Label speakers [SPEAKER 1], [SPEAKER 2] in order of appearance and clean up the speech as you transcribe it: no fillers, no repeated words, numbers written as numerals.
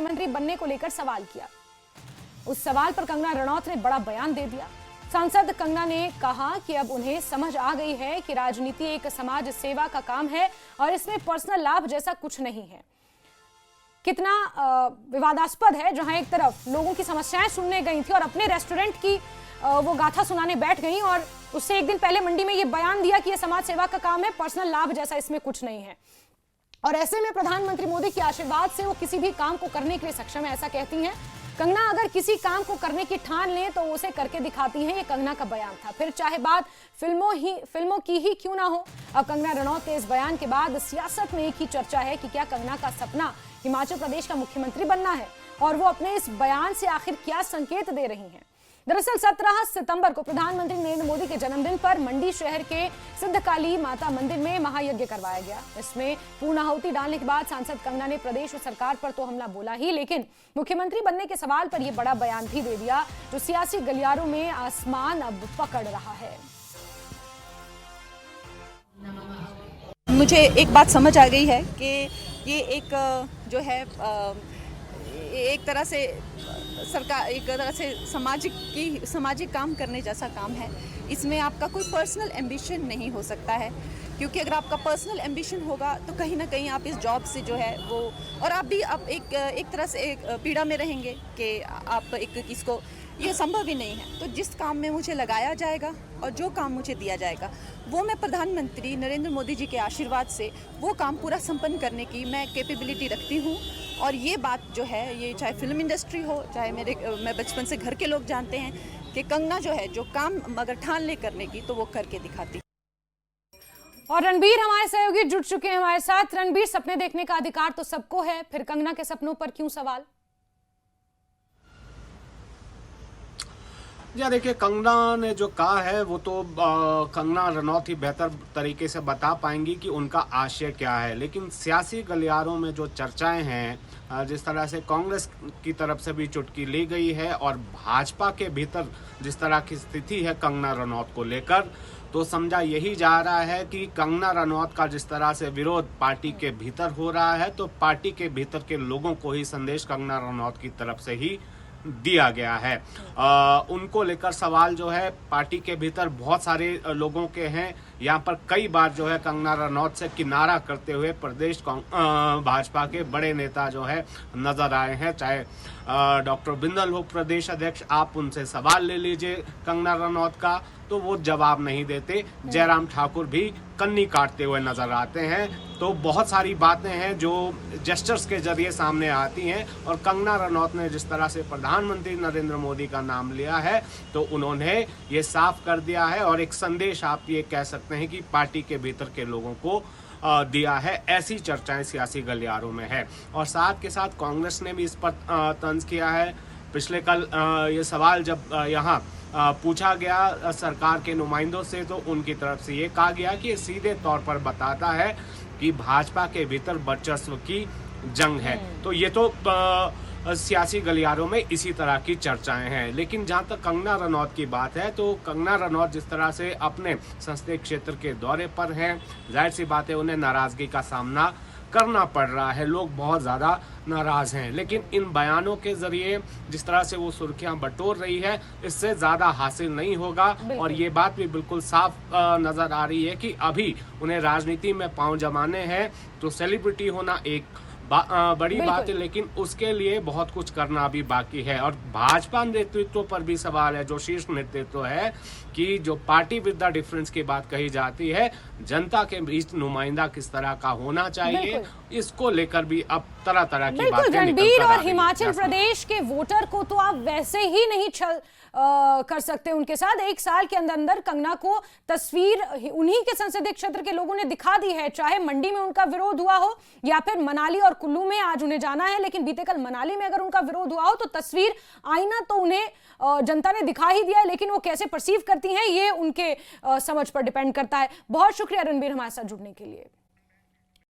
[SPEAKER 1] मुख्यमंत्री बनने को लेकर सवाल किया। उस सवाल पर कंगना रनौत ने बड़ा बयान दे दिया। सांसद कंगना ने कहा कि अब उन्हें समझ आ गई है कि राजनीति एक समाज सेवा का काम है और इसमें पर्सनल लाभ जैसा कुछ नहीं है। कितना विवादास्पद है, जहां एक तरफ लोगों की समस्याएं सुनने गई थी और अपने रेस्टोरेंट की वो गाथा सुनाने बैठ गई और उससे एक दिन पहले मंडी में ये बयान दिया कि ये समाज सेवा का काम है, पर्सनल लाभ जैसा इसमें कुछ नहीं है। और ऐसे में प्रधानमंत्री मोदी के आशीर्वाद से वो किसी भी काम को करने के लिए सक्षम है, ऐसा कहती हैं कंगना। अगर किसी काम को करने की ठान लें तो उसे करके दिखाती हैं, ये कंगना का बयान था। फिर चाहे बात फिल्मों की ही क्यों ना हो। अब कंगना रनौत के इस बयान के बाद सियासत में एक ही चर्चा है कि क्या कंगना का सपना हिमाचल प्रदेश का मुख्यमंत्री बनना है और वो अपने इस बयान से आखिर क्या संकेत दे रही हैं। दरअसल 17 सितंबर को प्रधानमंत्री नरेंद्र मोदी के जन्मदिन पर मंडी शहर के सिद्धकाली माता मंदिर में महायज्ञ करवाया गया। इसमें पूर्णाहुति डालने के बाद सांसद कंगना ने प्रदेश सरकार पर तो हमला बोला ही, लेकिन मुख्यमंत्री बनने के सवाल पर यह बड़ा बयान भी दे दिया, जो सियासी गलियारों में आसमान अब पकड़ रहा है।
[SPEAKER 2] मुझे एक बात समझ आ गई है कि ये एक जो है एक तरह से सरकार, एक तरह से सामाजिक काम करने जैसा काम है। इसमें आपका कोई पर्सनल एम्बिशन नहीं हो सकता है, क्योंकि अगर आपका पर्सनल एम्बिशन होगा तो कहीं ना कहीं आप इस जॉब से जो है वो, और आप भी आप एक तरह से एक पीड़ा में रहेंगे कि आप एक किसको, ये संभव ही नहीं है। तो जिस काम में मुझे लगाया जाएगा और जो काम मुझे दिया जाएगा वो मैं प्रधानमंत्री नरेंद्र मोदी जी के आशीर्वाद से वो काम पूरा संपन्न करने की मैं कैपेबिलिटी रखती हूँ। और ये बात जो है, ये चाहे फिल्म इंडस्ट्री हो, चाहे मैं बचपन से घर के लोग जानते हैं कि कंगना जो है जो काम अगर ठान ले करने की तो वो करके दिखाती।
[SPEAKER 1] और रणबीर हमारे सहयोगी जुड़ चुके हैं हमारे साथ। रणबीर, सपने देखने का अधिकार तो सबको है, फिर कंगना के सपनों पर क्यों सवाल?
[SPEAKER 3] या देखिए, कंगना ने जो कहा है वो तो कंगना रनौत ही बेहतर तरीके से बता पाएंगी कि उनका आशय क्या है। लेकिन सियासी गलियारों में जो चर्चाएं हैं, जिस तरह से कांग्रेस की तरफ से भी चुटकी ली गई है और भाजपा के भीतर जिस तरह की स्थिति है कंगना रनौत को लेकर, तो समझा यही जा रहा है कि कंगना रनौत का जिस तरह से विरोध पार्टी के भीतर हो रहा है, तो पार्टी के भीतर के लोगों को ही संदेश कंगना रनौत की तरफ से ही दिया गया है। उनको लेकर सवाल जो है पार्टी के भीतर बहुत सारे लोगों के हैं। यहाँ पर कई बार जो है कंगना रनौत से किनारा करते हुए प्रदेश भाजपा के बड़े नेता जो है नजर आए हैं। चाहे डॉक्टर बिंदल हो प्रदेश अध्यक्ष, आप उनसे सवाल ले लीजिए कंगना रनौत का, तो वो जवाब नहीं देते। जयराम ठाकुर भी कन्नी काटते हुए नजर आते हैं। तो बहुत सारी बातें हैं जो जेस्चर्स के जरिए सामने आती हैं। और कंगना रनौत ने जिस तरह से प्रधानमंत्री नरेंद्र मोदी का नाम लिया है, तो उन्होंने ये साफ कर दिया है और एक संदेश आप ये कह सकते हैं कि पार्टी के भीतर के लोगों को दिया है। ऐसी चर्चाएं सियासी गलियारों में है। और साथ के साथ कांग्रेस ने भी इस पर तंज किया है। पिछले कल ये सवाल जब यहाँ पूछा गया सरकार के नुमाइंदों से, तो उनकी तरफ से ये कहा गया कि सीधे तौर पर बताता है कि भाजपा के भीतर वर्चस्व की जंग है। तो ये तो सियासी गलियारों में इसी तरह की चर्चाएं हैं। लेकिन जहां तक कंगना रनौत की बात है, तो कंगना रनौत जिस तरह से अपने संसदीय क्षेत्र के दौरे पर हैं, जाहिर सी बात है उन्हें नाराजगी का सामना करना पड़ रहा है। लोग बहुत ज़्यादा नाराज हैं। लेकिन इन बयानों के जरिए जिस तरह से वो सुर्खियां बटोर रही है, इससे ज़्यादा हासिल नहीं होगा। और ये बात भी बिल्कुल साफ नज़र आ रही है कि अभी उन्हें राजनीति में पांव जमाने हैं। तो सेलिब्रिटी होना एक बड़ी बात है, लेकिन उसके लिए बहुत कुछ करना भी बाकी है। और भाजपा नेतृत्व पर भी सवाल है, जो शीर्ष नेतृत्व है, कि जो पार्टी विद द डिफरेंस की बात कही जाती है, जनता के बीच नुमाइंदा किस तरह का होना चाहिए, इसको लेकर भी अब तरह तरह की बातें निकल कर आ रही हैं।
[SPEAKER 1] और हिमाचल प्रदेश के वोटर को तो आप वैसे ही नहीं कर सकते उनके साथ। एक साल के अंदर अंदर कंगना को तस्वीर उन्हीं के संसदीय क्षेत्र के लोगों ने दिखा दी है। चाहे मंडी में उनका विरोध हुआ हो या फिर मनाली और कुल्लू में आज उन्हें जाना है, लेकिन बीते कल मनाली में अगर उनका विरोध हुआ हो तो तस्वीर आईना तो उन्हें जनता ने दिखा ही दिया है। लेकिन वो कैसे परसीव करती हैं, ये उनके समझ पर डिपेंड करता है। बहुत शुक्रिया रणबीर हमारे साथ जुड़ने के लिए।